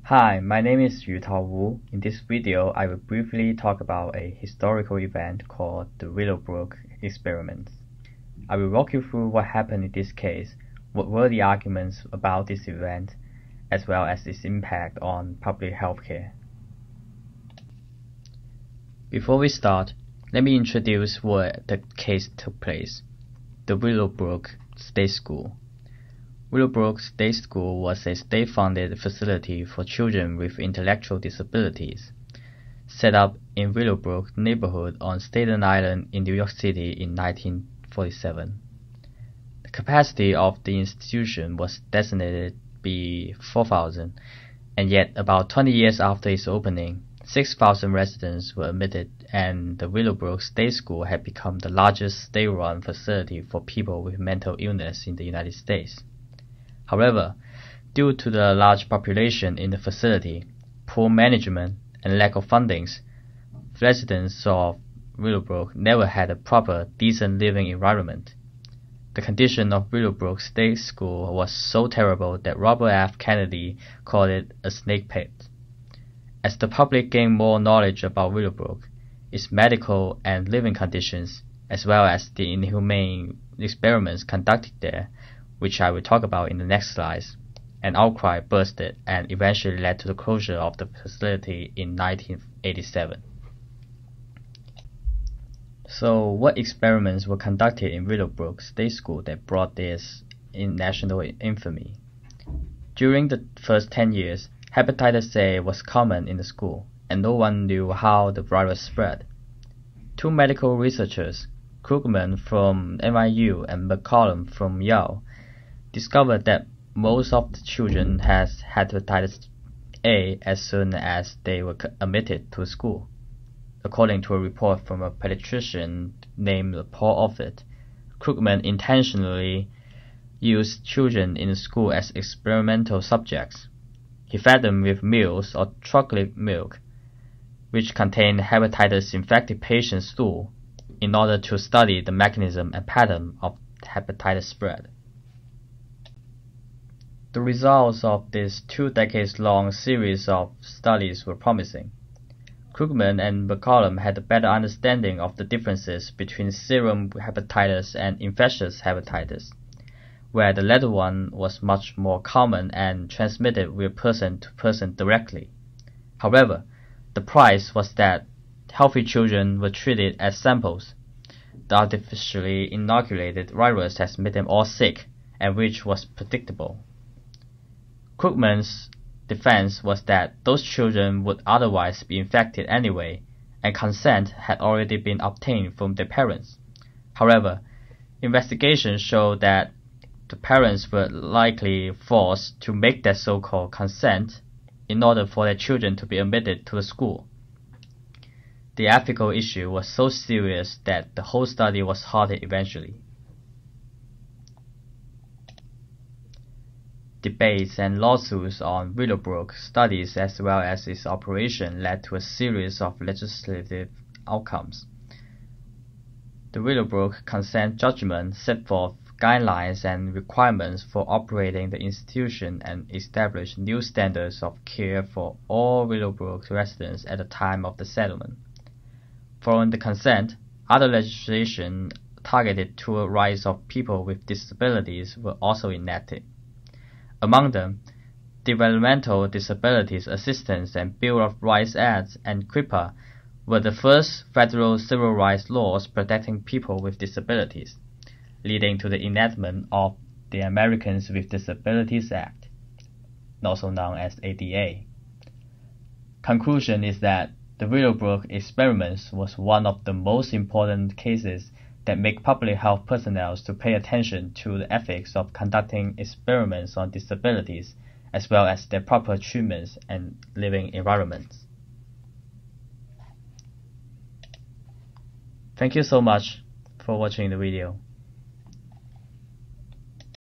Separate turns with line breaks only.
Hi, my name is Yutao Wu. In this video, I will briefly talk about a historical event called the Willowbrook experiments. I will walk you through what happened in this case, what were the arguments about this event, as well as its impact on public health care. Before we start, let me introduce where the case took place. The Willowbrook State School. Willowbrook State School was a state-funded facility for children with intellectual disabilities, set up in Willowbrook neighborhood on Staten Island in New York City in 1947. The capacity of the institution was designated to be 4,000, and yet about 20 years after its opening, 6,000 residents were admitted, and the Willowbrook State School had become the largest state-run facility for people with mental illness in the United States. However, due to the large population in the facility, poor management, and lack of fundings, residents of Willowbrook never had a proper, decent living environment. The condition of Willowbrook State School was so terrible that Robert F. Kennedy called it a snake pit. As the public gained more knowledge about Willowbrook, its medical and living conditions, as well as the inhumane experiments conducted there, which I will talk about in the next slides, an outcry bursted and eventually led to the closure of the facility in 1987. So, what experiments were conducted in Willowbrook State School that brought this in national infamy? During the first 10 years, hepatitis A was common in the school, and no one knew how the virus spread. Two medical researchers, Krugman from NYU and McCollum from Yale, discovered that most of the children had hepatitis A as soon as they were admitted to school. According to a report from a pediatrician named Paul Offit, Krugman intentionally used children in the school as experimental subjects. He fed them with meals or chocolate milk, which contained hepatitis-infected patient stool, in order to study the mechanism and pattern of hepatitis spread. The results of this 2 decades-long series of studies were promising. Krugman and McCollum had a better understanding of the differences between serum hepatitis and infectious hepatitis, where the latter one was much more common and transmitted with person to person directly. However, the price was that healthy children were treated as samples. The artificially inoculated virus has made them all sick, and which was predictable. Krugman's defense was that those children would otherwise be infected anyway, and consent had already been obtained from their parents. However, investigations showed that the parents were likely forced to make that so-called consent in order for their children to be admitted to the school. The ethical issue was so serious that the whole study was halted eventually. Debates and lawsuits on Willowbrook studies as well as its operation led to a series of legislative outcomes. The Willowbrook consent judgment set forth guidelines and requirements for operating the institution and established new standards of care for all Willowbrook residents at the time of the settlement. Following the consent, other legislation targeted to a rise of people with disabilities were also enacted. Among them, Developmental Disabilities Assistance and Bill of Rights Acts and CRIPA were the first federal civil rights laws protecting people with disabilities, leading to the enactment of the Americans with Disabilities Act, also known as ADA. Conclusion is that the Willowbrook experiments was one of the most important cases that make public health personnel to pay attention to the ethics of conducting experiments on disabilities, as well as their proper treatments and living environments. Thank you so much for watching the video.